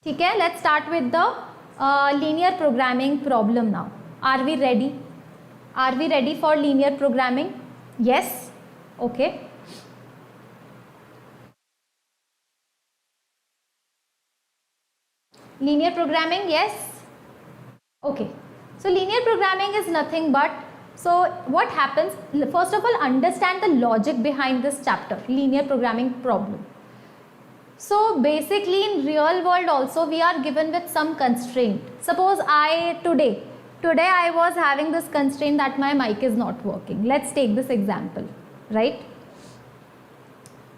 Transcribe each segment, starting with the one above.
ठीक है, let's start with the linear programming problem now. Are we ready? Are we ready for linear programming? Yes? Okay. Linear programming, yes? Okay. So linear programming is nothing but, so what happens, first of all understand the logic behind this chapter, linear programming problem. So basically in real world also we are given with some constraint. Suppose today I was having this constraint that my mic is not working. Let's take this example, right?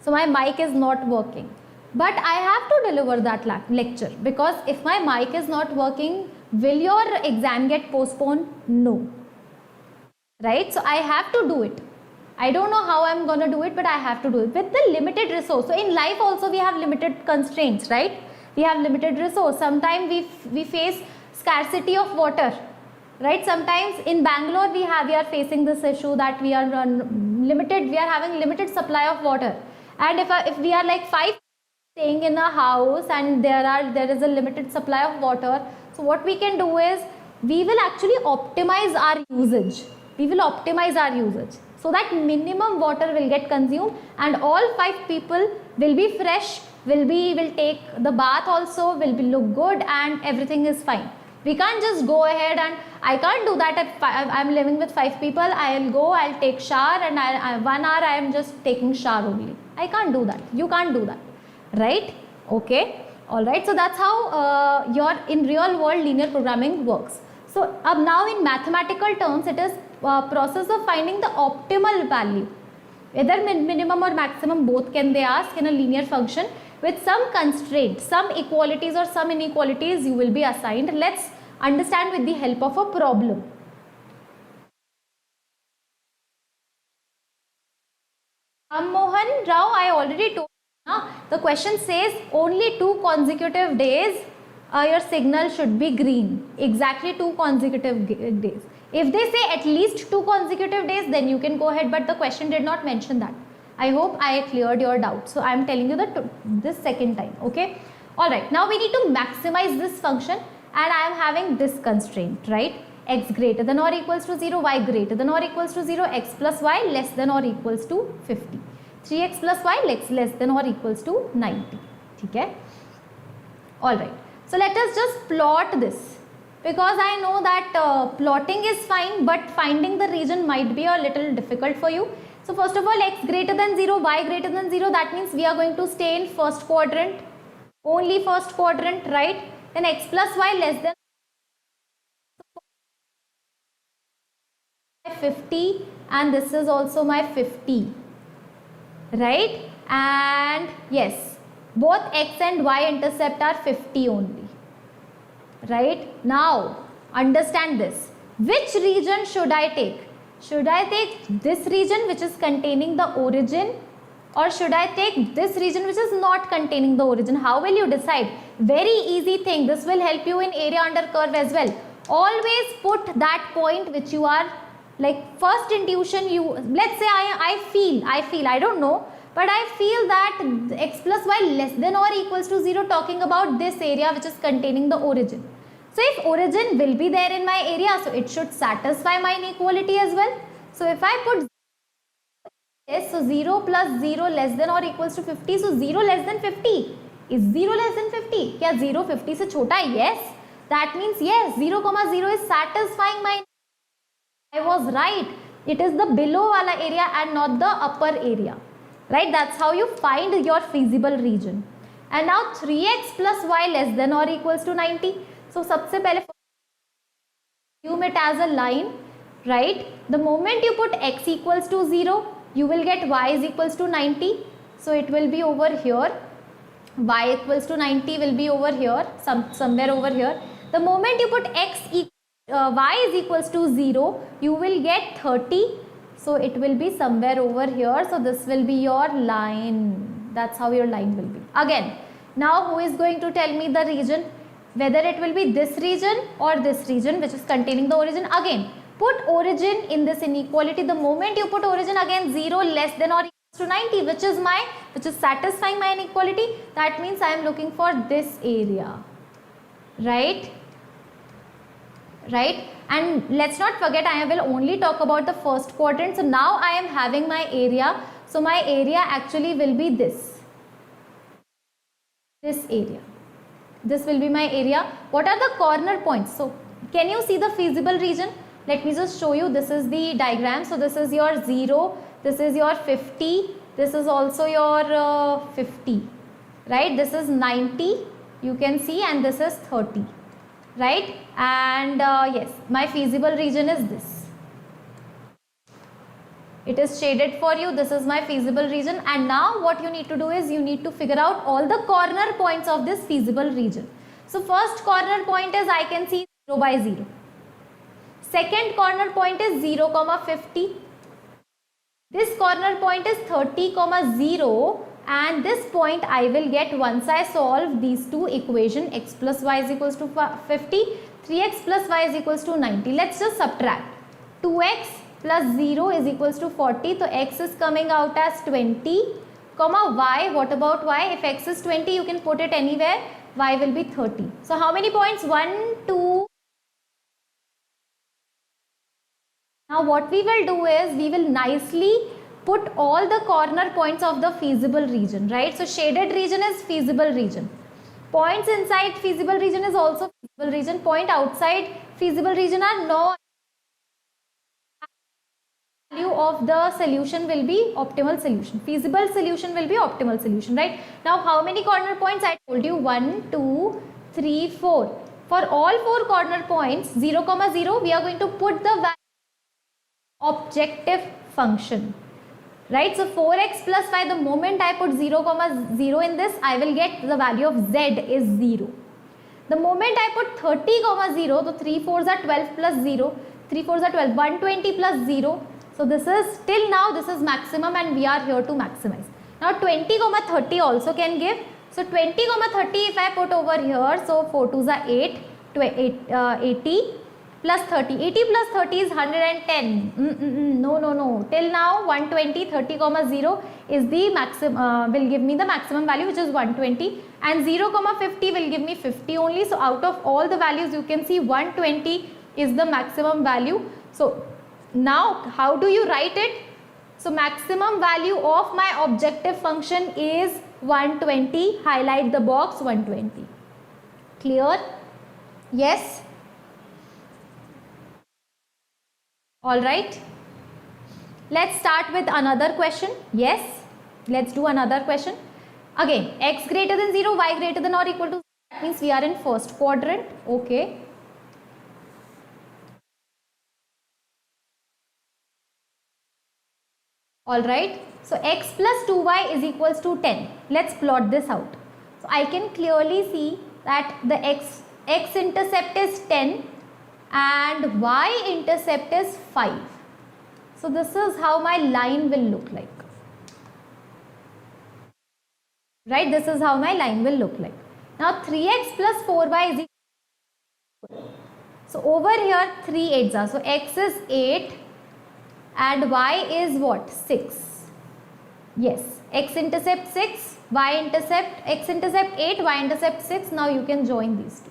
So my mic is not working, but I have to deliver that lecture, because if my mic is not working, will your exam get postponed? No, right? So I have to do it. I don't know how I'm gonna do it, but I have to do it with the limited resource. So in life also we have limited constraints, right? We have limited resource. Sometimes we face scarcity of water, right? Sometimes in Bangalore we are facing this issue that we are having limited supply of water. And if we are like 5 staying in a house and there is a limited supply of water, so what we can do is we will actually optimize our usage. We will optimize our usage so that minimum water will get consumed and all 5 people will be fresh, will take the bath also, will look good, and everything is fine. We can't just go ahead, and I can't do that. If I'm living with 5 people, I'll take shower, and 1 hour I am just taking shower only. I can't do that. You can't do that, right? Okay, all right. So that's how your in real world linear programming works. So now in mathematical terms, it is process of finding the optimal value. Either minimum or maximum, both can they ask in a linear function with some constraints, some equalities or some inequalities you will be assigned. Let's understand with the help of a problem. Mohan Rao, I already told you, the question says only 2 consecutive days your signal should be green. Exactly 2 consecutive days. If they say at least 2 consecutive days, then you can go ahead, but the question did not mention that. I hope I cleared your doubt. So I am telling you this second time, okay? Alright, now we need to maximize this function, and I am having this constraint, right? X greater than or equals to 0, y greater than or equals to 0, x plus y less than or equals to 50. 3x plus y less than or equals to 90. Okay? Alright. So let us just plot this, because I know that plotting is fine, but finding the region might be a little difficult for you. So first of all, x greater than 0, y greater than 0, that means we are going to stay in first quadrant, only first quadrant, right? Then x plus y less than 50, and this is also my 50, right? And yes, both x and y intercept are 50 only, right? Now understand this. Which region should I take? Should I take this region which is containing the origin, or should I take this region which is not containing the origin? How will you decide? Very easy thing. This will help you in area under curve as well. Always put that point which you are like first intuition. Let's say I feel, I don't know, but I feel that x plus y less than or equals to 0, talking about this area which is containing the origin. So if origin will be there in my area, so it should satisfy my inequality as well. So if I put yes, so 0 plus 0 less than or equals to 50, so 0 less than 50. Is 0 less than 50? Kya 0 50 se chota hai? Yes. That means yes, 0, 0 is satisfying my. I was right. It is the below wala area and not the upper area. Right? That's how you find your feasible region. And now 3x plus y less than or equals to 90. So सबसे पहले assume it as a line, right? The moment you put x equals to 0, you will get y is equals to 90. So it will be over here. Y equals to 90 will be over here, somewhere over here. The moment you put y is equals to 0, you will get 30. So it will be somewhere over here. So this will be your line. That's how your line will be. Again, now who is going to tell me the region? Whether it will be this region or this region which is containing the origin. Again, put origin in this inequality. The moment you put origin, again 0 less than or equals to 90, which is satisfying my inequality. That means I am looking for this area. right? Right? And let's not forget, I will only talk about the first quadrant. So now I am having my area. So my area actually will be this area. This will be my area. What are the corner points? So can you see the feasible region? Let me just show you. This is the diagram. So this is your 0, this is your 50, this is also your 50, right? This is 90, you can see, and this is 30, right? And yes, my feasible region is this. It is shaded for you. This is my feasible region. And now what you need to do is you need to figure out all the corner points of this feasible region. So first corner point is, I can see 0 by 0. Second corner point is 0, 50. This corner point is 30, 0. And this point I will get once I solve these two equations, x plus y is equals to 50, 3x plus y is equals to 90. Let's just subtract. 2x plus 0 is equals to 40. So x is coming out as 20, y. What about y? If x is 20, you can put it anywhere. Y will be 30. So how many points? 1, 2. Now what we will do is we will nicely put all the corner points of the feasible region, right? So shaded region is feasible region. Points inside feasible region is also feasible region. Point outside feasible region are no. Value of the solution will be optimal solution. Feasible solution will be optimal solution, right? Now how many corner points? I told you 1, 2, 3, 4. For all 4 corner points, 0, 0, we are going to put the value objective function, right? So 4x plus y, the moment I put 0, 0 in this, I will get the value of z is 0. The moment I put 30, 0, so 3 4s are 12 plus 0, 3 4s are 12, 120 plus 0. So this is, till now this is maximum and we are here to maximize. Now 20, 30 also can give. So 20, 30 if I put over here, so 4 2s are 8, 80 plus 30. 80 plus 30 is 110. No. Till now 120, 30, 0 is the maximum, will give me the maximum value, which is 120. And 0, 50 will give me 50 only. So out of all the values, you can see 120 is the maximum value. So now how do you write it? So maximum value of my objective function is 120. Highlight the box 120. Clear? Yes? Alright. Let's start with another question. Yes? Let's do another question. Again, x greater than 0, y greater than or equal to 0. That means we are in first quadrant. Okay. Alright. So x plus 2y is equals to 10. Let's plot this out. So I can clearly see that the x intercept is 10 and y intercept is 5. So this is how my line will look like. Right, this is how my line will look like. Now 3x plus 4y is equal to 4. So over here 3 8s are. So x is 8 and y is what? 6. Yes, x intercept 6, y intercept, x intercept 8, y intercept 6. Now you can join these two.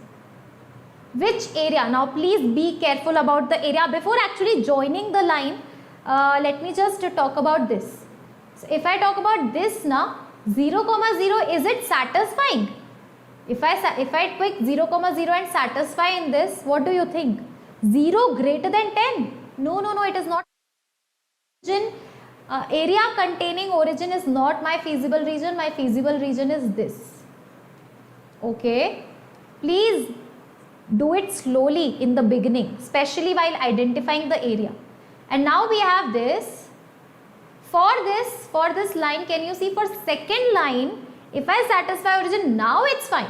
Which area? Now please be careful about the area. Before actually joining the line, let me just talk about this. So if I talk about this now, 0, 0, is it satisfying? If I pick 0, 0 and satisfy in this, what do you think? 0 greater than 10? No, it is not. Area containing origin is not my feasible region. My feasible region is this. Okay. Please do it slowly in the beginning, especially while identifying the area. And now we have this. For this line, can you see for second line, if I satisfy origin, now it's fine.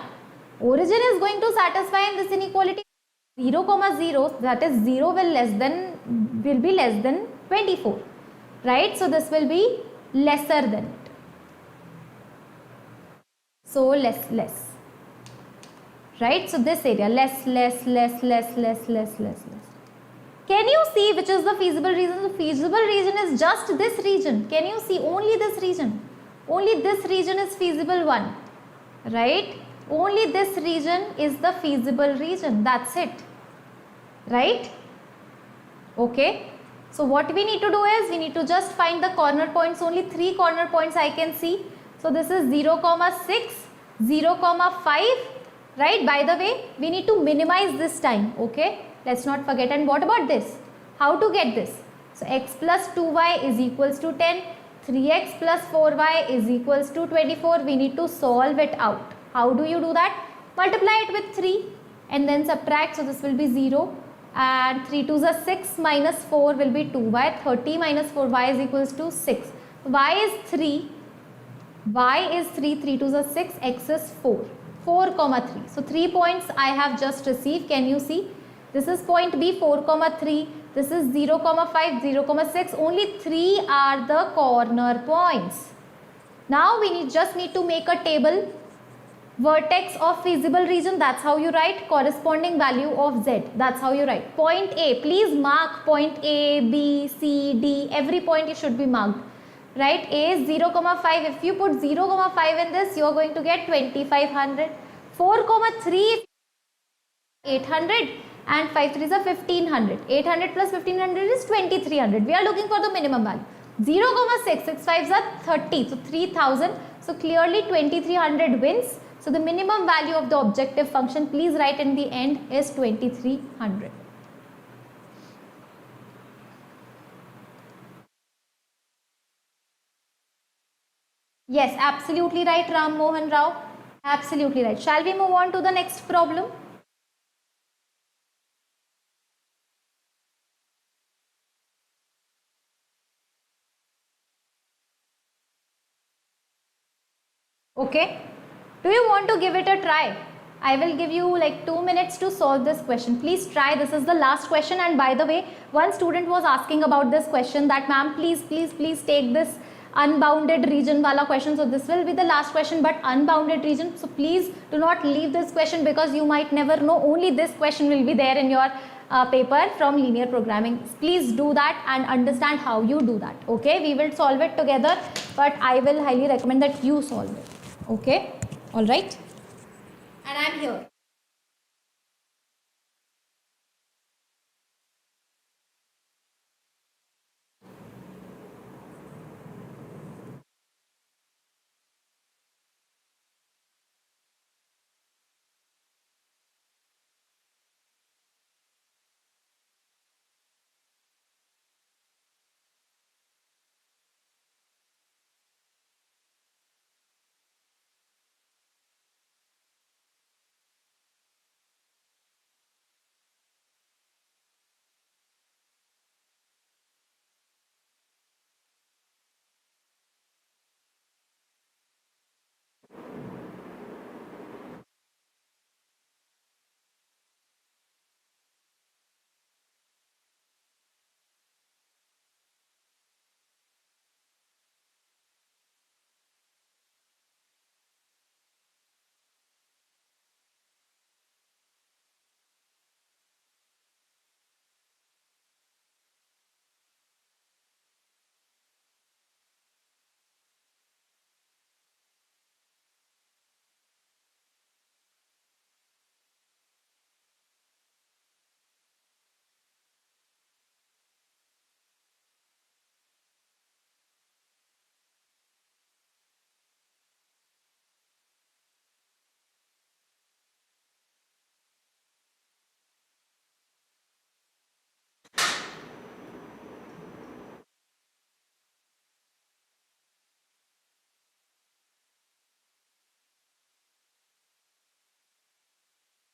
Origin is going to satisfy in this inequality 0, 0, that is 0 will be less than 24. Right? So this will be lesser than it. So less. Right? So this area less. Can you see which is the feasible region? The feasible region is just this region. Can you see only this region? Only this region is feasible one. Right? Only this region is the feasible region. That's it. Right? Okay. So what we need to do is we need to just find the corner points. Only 3 corner points I can see. So this is 0, 6, 0, 5. Right? By the way, we need to minimize this time. Okay. Let's not forget. And what about this? How to get this? So x plus 2y is equals to 10. 3x plus 4y is equals to 24. We need to solve it out. How do you do that? Multiply it with 3 and then subtract. So this will be 0. And 3 2s are 6 minus 4 will be 2y. 30 minus 4y is equals to 6. Y is 3. Y is 3. 3 2s are 6. X is 4. 4, 3. So 3 points I have just received. Can you see? This is point B, 4, 3. This is 0, 5, 0, 6. Only 3 are the corner points. Now we just need to make a table. Vertex of feasible region, that's how you write. Corresponding value of Z, that's how you write. Point A, please mark point A, B, C, D, every point you should be marked. Right, A is 0, 5. If you put 0, 5 in this, you are going to get 2500. 4, 3, 800 and 5 3s are 1500. 800 plus 1500 is 2300. We are looking for the minimum value. 0, 6, 6 5s are 30, so 3000. So clearly 2300 wins. So the minimum value of the objective function, please write in the end, is 2300. Yes, absolutely right, Ram Mohan Rao. Absolutely right. Shall we move on to the next problem? Okay. Do you want to give it a try? I will give you like 2 minutes to solve this question. Please try. This is the last question. And by the way, one student was asking about this question that ma'am, please take this unbounded region wala question. So this will be the last question, but unbounded region. So please do not leave this question because you might never know. Only this question will be there in your paper from linear programming. Please do that and understand how you do that. Okay, we will solve it together, but I will highly recommend that you solve it. Okay. All right, and I'm here.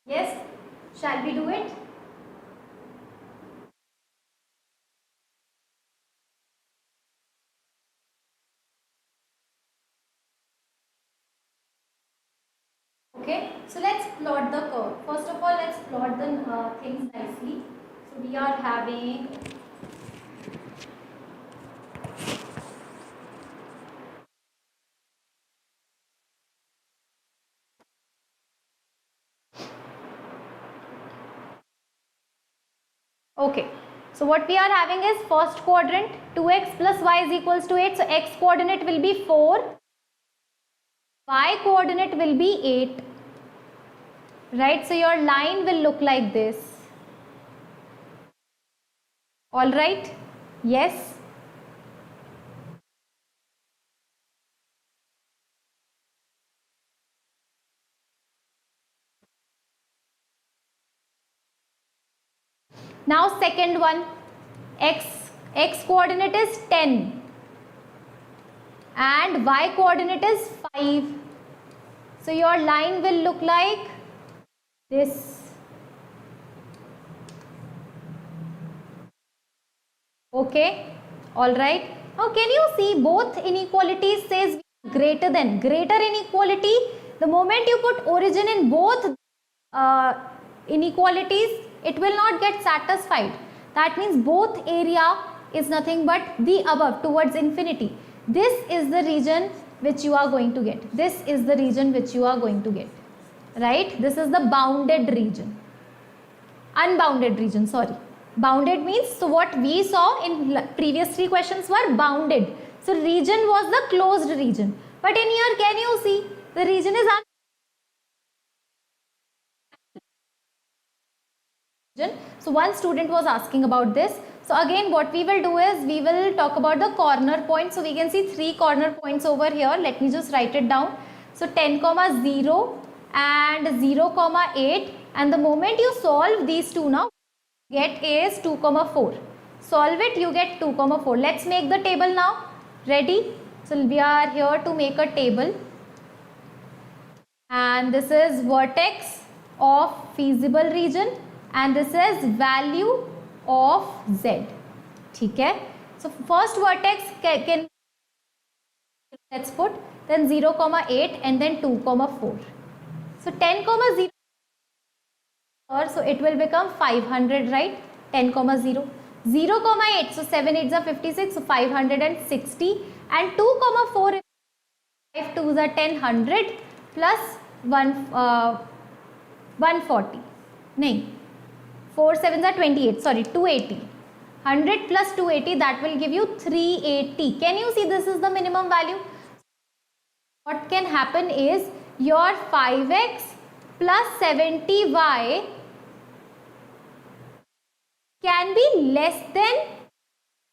Yes, shall we do it? Okay, so let's plot the curve. First of all, let's plot the things nicely. So we are having okay. So what we are having is first quadrant 2x plus y is equals to 8. So x coordinate will be 4, y coordinate will be 8. right? So your line will look like this. All right? Yes. Now second one, x coordinate is 10 and y coordinate is 5. So your line will look like this. Okay, all right. Now can you see both inequalities says greater than. Greater inequality, the moment you put origin in both inequalities, it will not get satisfied. That means both area is nothing but the above towards infinity. This is the region which you are going to get. This is the region which you are going to get. Right? This is the bounded region. Unbounded region, sorry. Bounded means, so what we saw in previous 3 questions were bounded. So region was the closed region. But in here, can you see the region is unbounded. So one student was asking about this. So again, what we will do is we will talk about the corner points. So we can see 3 corner points over here. Let me just write it down. So 10, 0 and 0, 8. And the moment you solve these two now, get is 2, 4. Solve it, you get 2, 4. Let's make the table now. Ready? So we are here to make a table. And this is vertex of feasible region. And this is value of z. Okay? So first vertex can let's put, then 0, 8 and then 2, 4. So 10, 0. So it will become 500, right? 10, 0. 0, 8. So 7, 8 are 56. So 560. And 2, 4. 5, 2s are 10, 100 plus 140. No. 4, 7s are 28. Sorry, 280. 100 plus 280, that will give you 380. Can you see this is the minimum value? What can happen is your 5x plus 70y can be less than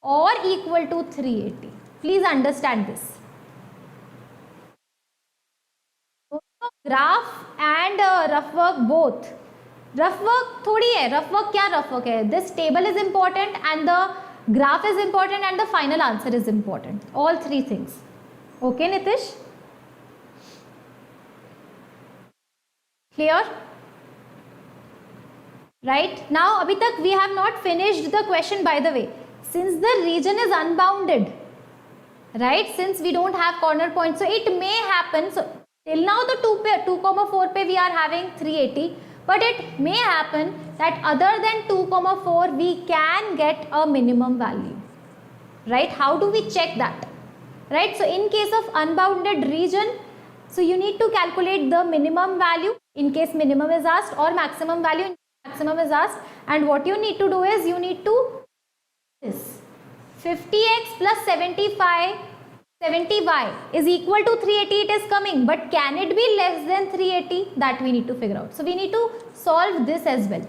or equal to 380. Please understand this. Graph and rough work both. Rough work थोड़ी है. Rough work क्या rough work है? This table is important and the graph is important and the final answer is important. All 3 things. Okay, Nitish? Clear? Right? Now, abhi tak we have not finished the question, by the way. Since the region is unbounded, right? Since we don't have corner points, so it may happen. So till now the 2, 4 pe we are having 380. But it may happen that other than 2, 4 we can get a minimum value. Right? How do we check that? Right? So in case of unbounded region, so you need to calculate the minimum value in case minimum is asked or maximum value in case maximum is asked. And what you need to do is you need to this 50x plus 70y is equal to 380, it is coming, but can it be less than 380? That we need to figure out. So we need to solve this as well,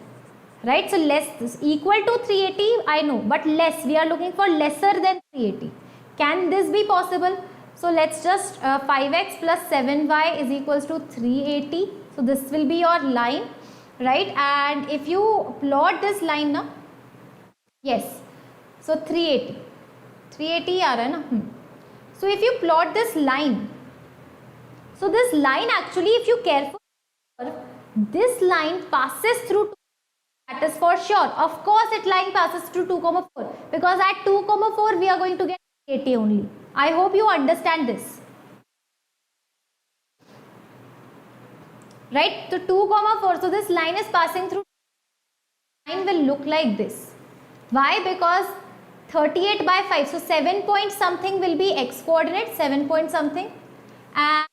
right? So less this equal to 380, I know, but less, we are looking for lesser than 380. Can this be possible? So let's just 5x plus 7y is equals to 380. So this will be your line, right? And if you plot this line now, yes, so 380 aa raha hai na. So if you plot this line, so this line actually, if you carefully, this line passes through 2, that is for sure. Of course, it line passes through 2, 4 because at 2, 4 we are going to get 80 only. I hope you understand this. Right? So 2, 4. So this line is passing through. Line will look like this. Why? Because 38 by 5. So 7 point something will be x coordinate, 7 point something. And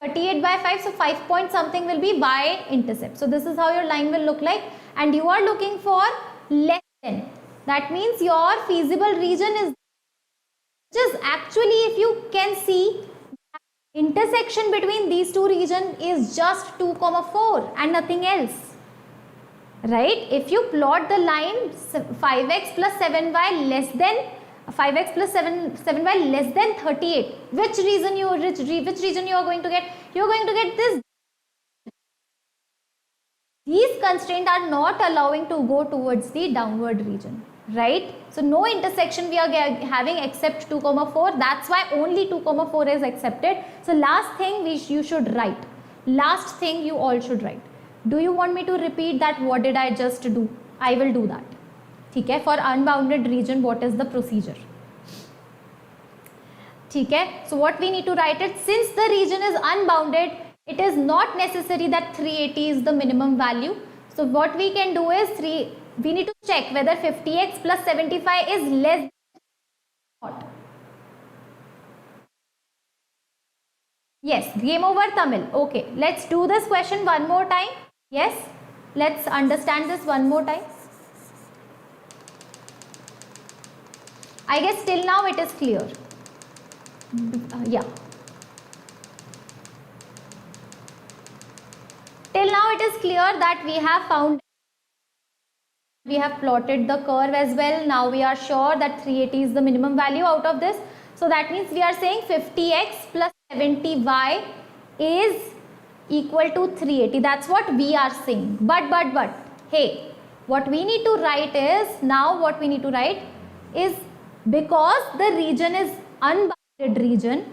38 by 5. So 5 point something will be y intercept. So this is how your line will look like. And you are looking for less than. That means your feasible region is just actually, if you can see, intersection between these two regions is just 2,4 and nothing else, right? If you plot the line 5x plus 7y less than 5x plus 7y less than 38, which region you are going to get? You are going to get this. These constraints are not allowing to go towards the downward region, right? So no intersection we are having except 2,4. That's why only 2,4 is accepted. So last thing you should write. Last thing you all should write. Do you want me to repeat that? What did I just do? I will do that. Okay, for unbounded region, what is the procedure? Okay, so what we need to write it, since the region is unbounded, it is not necessary that 380 is the minimum value. So what we can do is we need to check whether 50x plus 75 is less than or not. Yes, game over Tamil. Okay, let's do this question one more time. Yes, let's understand this one more time. I guess till now it is clear. Yeah. Till now it is clear that we have found, we have plotted the curve as well. Now we are sure that 380 is the minimum value out of this. So that means we are saying 50x plus 70y is equal to 380. That's what we are saying. But hey, what we need to write is, because the region is unbounded region,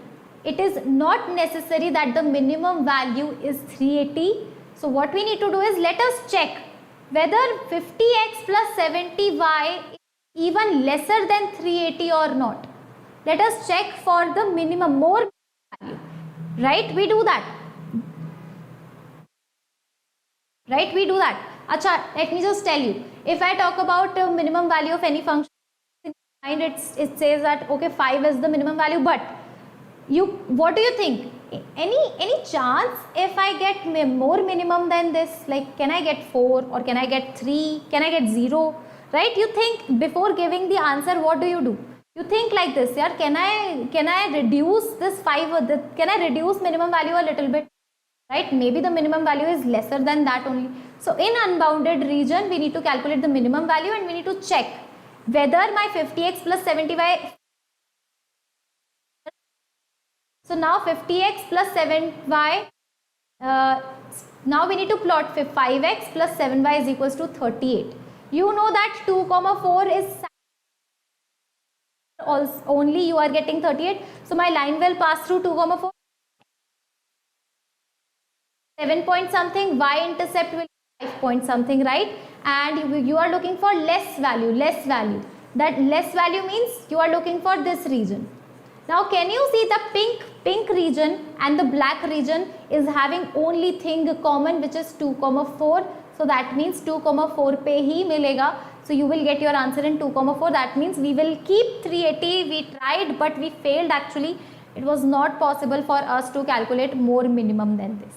it is not necessary that the minimum value is 380. So what we need to do is, let us check whether 50x plus 70y is even lesser than 380 or not. Let us check for the minimum, more value, right? We do that. Right, we do that. Acha, let me just tell you. If I talk about minimum value of any function, and it says that okay, 5 is the minimum value, but what do you think? Any chance if I get more minimum than this? Like, can I get 4 or can I get 3? Can I get 0? Right? You think before giving the answer, what do? You think like this, yeah, can I reduce this 5 or can I reduce minimum value a little bit? Right? Maybe the minimum value is lesser than that only. So in unbounded region, we need to calculate the minimum value and we need to check whether my 50x plus 70y. So now 50x plus 7y, now we need to plot 5x plus 7y is equals to 38. You know that 2,4 is only you are getting 38. So my line will pass through 2,4. 7 point something, y intercept will be 5 point something, right? And you are looking for less value. That less value means you are looking for this region. Now can you see the pink region and the black region is having only thing common, which is 2,4. So that means 2,4 pe hi milega. So you will get your answer in 2,4. That means we will keep 380. We tried but we failed actually. It was not possible for us to calculate more minimum than this.